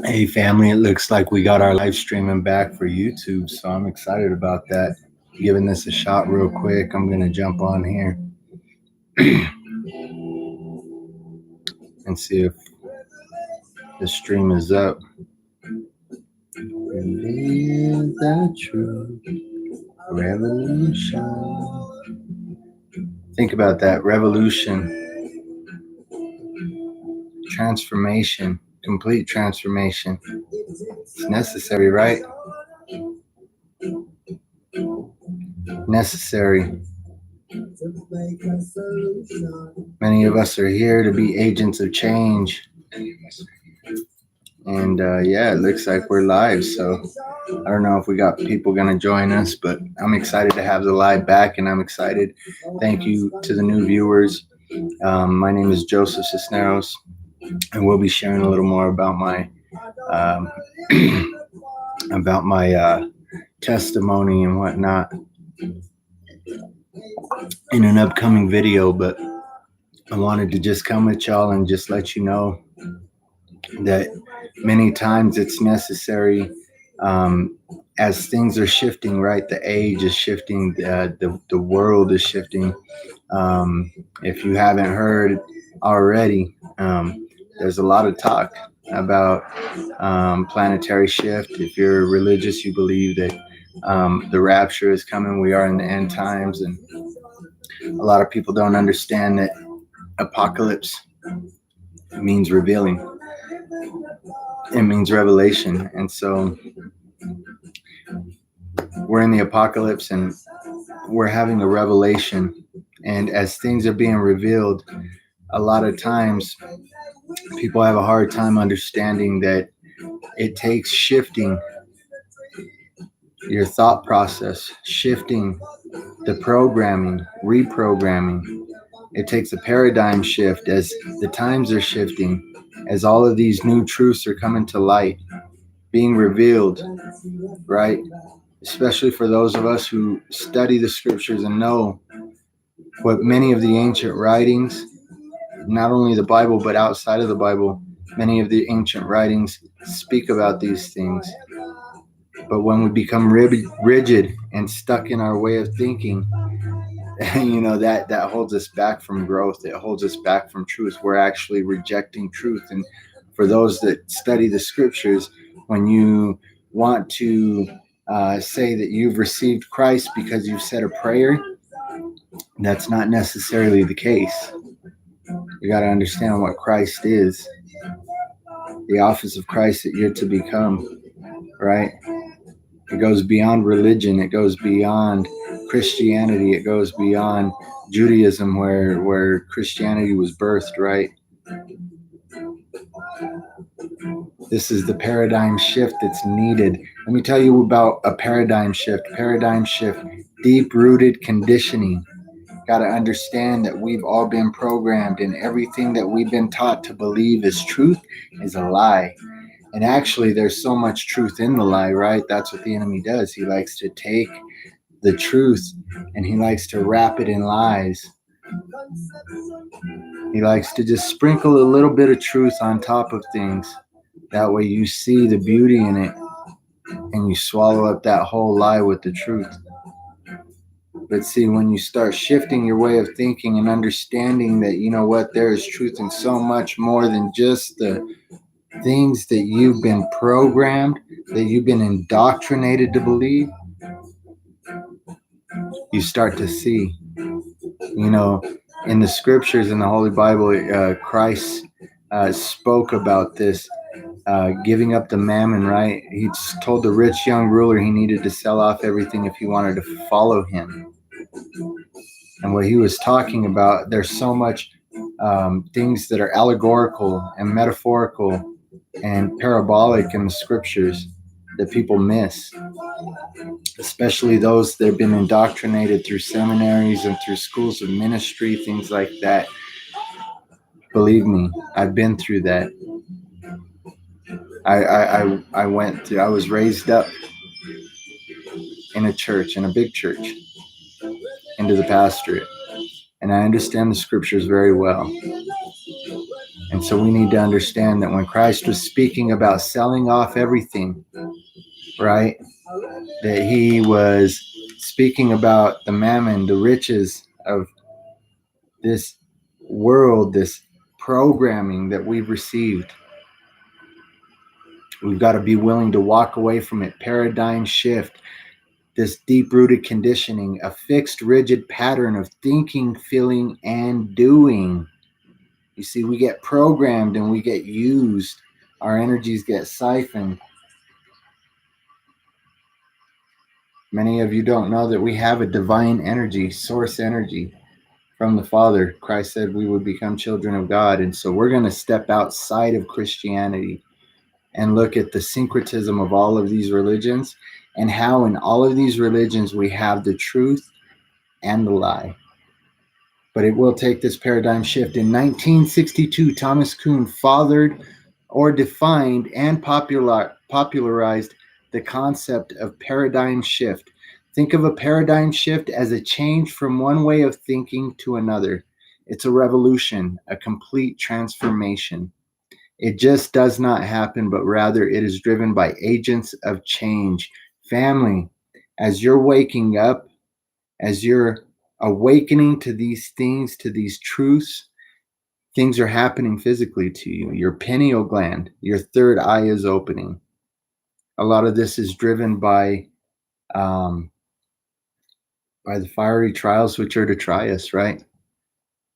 Hey family, it looks like we got our live streaming back for YouTube, so I'm excited about that. Giving this a shot real quick. I'm gonna jump on here and see if the stream is up. Reveal the truth, revolution. Think about that, revolution, transformation, complete transformation. It's necessary, right? Necessary. Many of us are here to be agents of change. And yeah, it looks like we're live. So I don't know if we got people going to join us, but I'm excited to have the live back, and I'm excited. Thank you to the new viewers. My name is Joe.cisneros, and we'll be sharing a little more about my um, about my testimony and whatnot in an upcoming video. But I wanted to just come with y'all and just let you know that many times it's necessary as things are shifting, right? The age is shifting, the world is shifting. If you haven't heard already, there's a lot of talk about planetary shift. If you're religious, you believe that the rapture is coming. We are in the end times, and a lot of people don't understand that apocalypse means revealing. It means revelation. And so we're in the apocalypse and we're having a revelation. And as things are being revealed, a lot of times people have a hard time understanding that it takes shifting your thought process, shifting the programming, reprogramming. It takes a paradigm shift as the times are shifting, as all of these new truths are coming to light, being revealed, right? Especially for those of us who study the scriptures and know what many of the ancient writings, not only the Bible, but outside of the Bible, many of the ancient writings speak about these things. But when we become rigid and stuck in our way of thinking, that holds us back from growth. It holds us back from truth. We're actually rejecting truth. And for those that study the scriptures, when you want to say that you've received Christ because you've said a prayer, that's not necessarily the case. You got to understand what Christ is, the office of Christ that you're to become, right? It goes beyond religion. It goes beyond Christianity. It goes beyond Judaism, where Christianity was birthed, right? This is the paradigm shift that's needed. Let me tell you about a paradigm shift. Paradigm shift, deep-rooted conditioning. Got to understand that we've all been programmed, and everything that we've been taught to believe is truth is a lie. And actually, there's so much truth in the lie, right? That's what the enemy does. He likes to take the truth and he likes to wrap it in lies. He likes to just sprinkle a little bit of truth on top of things. That way you see the beauty in it and you swallow up that whole lie with the truth. But see, when you start shifting your way of thinking and understanding that, you know what, there is truth in so much more than just the things that you've been programmed, that you've been indoctrinated to believe, you start to see, in the scriptures in the Holy Bible, Christ spoke about this, giving up the mammon, right? He told the rich young ruler he needed to sell off everything if he wanted to follow him. And what he was talking about, there's so much things that are allegorical and metaphorical and parabolic in the scriptures that people miss, especially those that have been indoctrinated through seminaries and through schools of ministry, things like that. Believe me, I've been through that. I went through, I was raised up in a church, in a big church, into the pastorate, and I understand the scriptures very well. And so we need to understand that when Christ was speaking about selling off everything, right, that he was speaking about the mammon, the riches of this world, this programming that we've received. We've got to be willing to walk away from it. Paradigm shift, this deep-rooted conditioning, a fixed, rigid pattern of thinking, feeling, and doing. You see, we get programmed and we get used. Our energies get siphoned. Many of you don't know that we have a divine energy, source energy from the Father. Christ said we would become children of God. And so we're going to step outside of Christianity and look at the syncretism of all of these religions and how in all of these religions we have the truth and the lie. But it will take this paradigm shift. In 1962, Thomas Kuhn fathered or defined and popularized the concept of paradigm shift. Think of a paradigm shift as a change from one way of thinking to another. It's a revolution, a complete transformation. It just does not happen, but rather it is driven by agents of change. Family, as you're waking up, as you're awakening to these things, to these truths, things are happening physically to you. Your pineal gland, your third eye is opening. A lot of this is driven by the fiery trials which are to try us, right?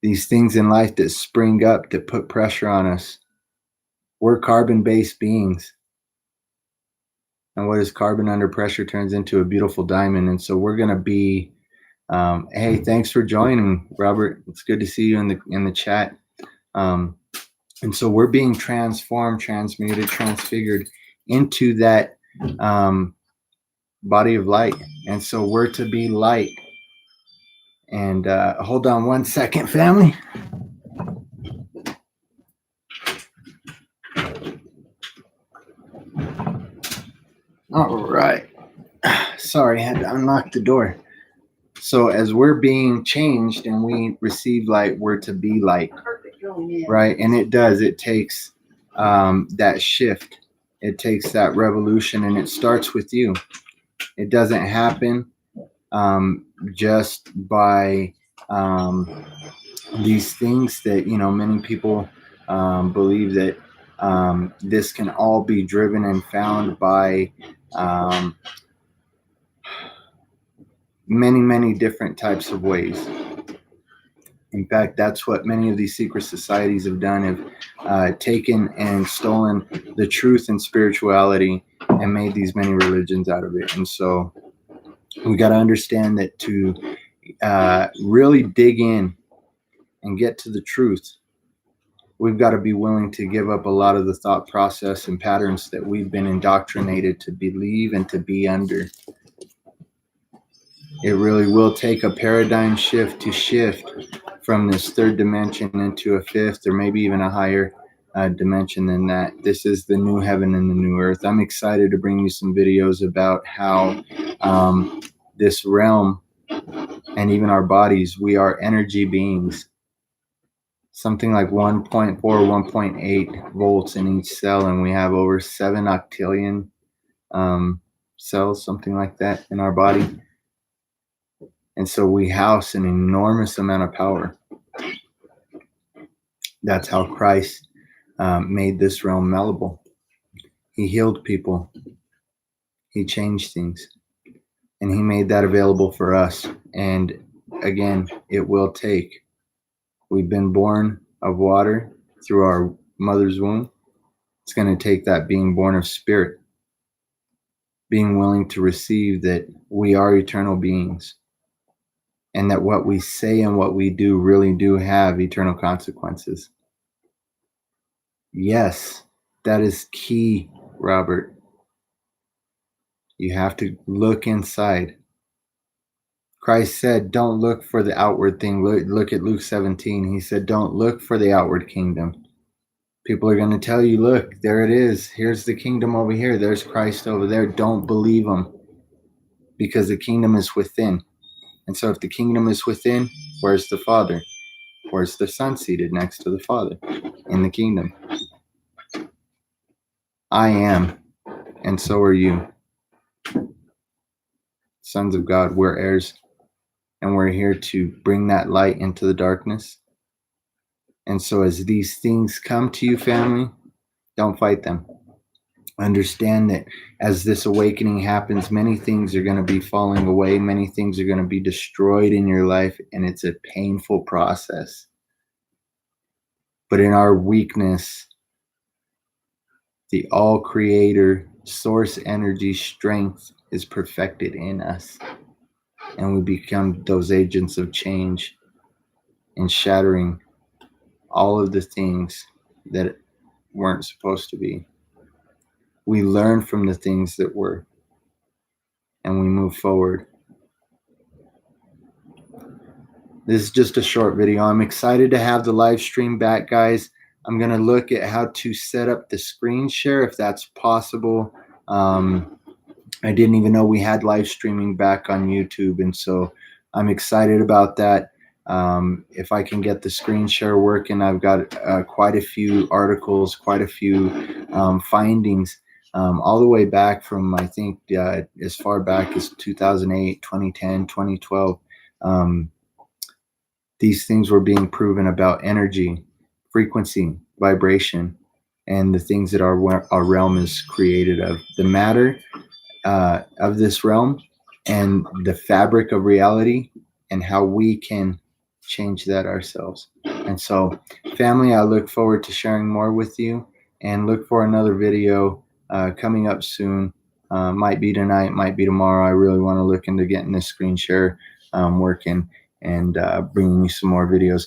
These things in life that spring up, that put pressure on us. We're carbon-based beings. And what is carbon under pressure turns into a beautiful diamond. And so we're going to be, hey, thanks for joining, Robert. It's good to see you in the chat. And so we're being transformed, transmuted, transfigured into that body of light. And so we're to be light. And hold on one second, family. All right. Sorry, I had to unlock the door. So as we're being changed and we receive light, we're to be light, right? And it does. It takes that shift. It takes that revolution, and it starts with you. It doesn't happen just by these things that, many people believe that this can all be driven and found by many, many different types of ways. In fact, that's what many of these secret societies have done, have taken and stolen the truth and spirituality and made these many religions out of it. And so we got to understand that to really dig in and get to the truth, we've got to be willing to give up a lot of the thought process and patterns that we've been indoctrinated to believe and to be under. It really will take a paradigm shift to shift from this third dimension into a fifth or maybe even a higher dimension than that. This is the new heaven and the new earth. I'm excited to bring you some videos about how this realm and even our bodies, we are energy beings. Something like 1.4, 1.8 volts in each cell, and we have over 7 octillion cells, something like that, in our body. And so we house an enormous amount of power. That's how Christ made this realm malleable. He healed people. He changed things. And he made that available for us. And again, it will take. We've been born of water through our mother's womb. It's going to take that being born of spirit, being willing to receive that we are eternal beings, and that what we say and what we do really do have eternal consequences. Yes, that is key, Robert. You have to look inside. Christ said, don't look for the outward thing. Look at Luke 17. He said, don't look for the outward kingdom. People are going to tell you, look, there it is. Here's the kingdom over here. There's Christ over there. Don't believe them, because the kingdom is within. And so if the kingdom is within, where's the Father? Where's the Son seated next to the Father in the kingdom? I am, and so are you. Sons of God, we're heirs, and we're here to bring that light into the darkness. And so as these things come to you, family, don't fight them. Understand that as this awakening happens, many things are going to be falling away. Many things are going to be destroyed in your life, and it's a painful process. But in our weakness, the all creator, source energy, strength is perfected in us. And we become those agents of change and shattering all of the things that weren't supposed to be. We learn from the things that were, and we move forward. This is just a short video. I'm excited to have the live stream back, guys. I'm going to look at how to set up the screen share if that's possible. I didn't even know we had live streaming back on YouTube, and so I'm excited about that. If I can get the screen share working, I've got quite a few articles, quite a few findings, all the way back from, I think, as far back as 2008, 2010, 2012. These things were being proven about energy, frequency, vibration, and the things that our realm is created of. The matter of this realm and the fabric of reality, and how we can change that ourselves. And so, family, I look forward to sharing more with you, and look for another video coming up soon. Might be tonight, might be tomorrow. I really want to look into getting this screen share working, and bringing you some more videos.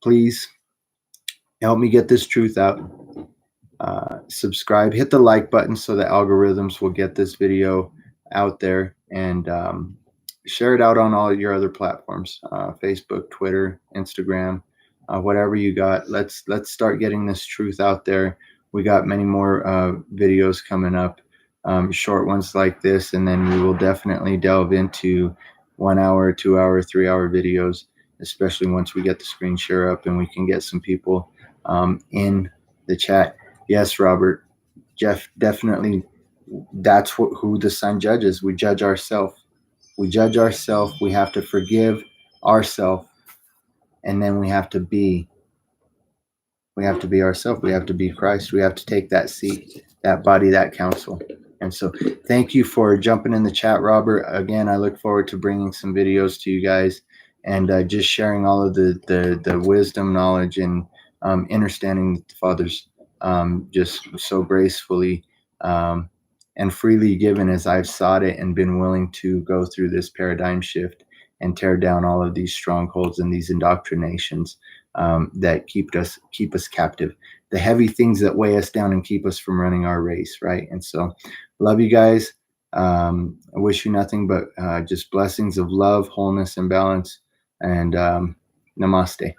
Please help me get this truth out. Subscribe, hit the like button so the algorithms will get this video out there, and share it out on all your other platforms, Facebook, Twitter, Instagram, whatever you got. Let's start getting this truth out there. We got many more videos coming up, short ones like this, and then we will definitely delve into 1 hour, 2 hour, 3 hour videos, especially once we get the screen share up and we can get some people in the chat. Yes, Robert, Jeff, definitely. That's who the Son judges. We judge ourselves. We judge ourselves. We have to forgive ourselves, and then we have to be. We have to be ourselves. We have to be Christ. We have to take that seat, that body, that counsel. And so, thank you for jumping in the chat, Robert. Again, I look forward to bringing some videos to you guys, and just sharing all of the wisdom, knowledge, and understanding the Father's just so gracefully and freely given, as I've sought it and been willing to go through this paradigm shift and tear down all of these strongholds and these indoctrinations that keep us captive, the heavy things that weigh us down and keep us from running our race, right? And so, love you guys. I wish you nothing but just blessings of love, wholeness, and balance. And namaste.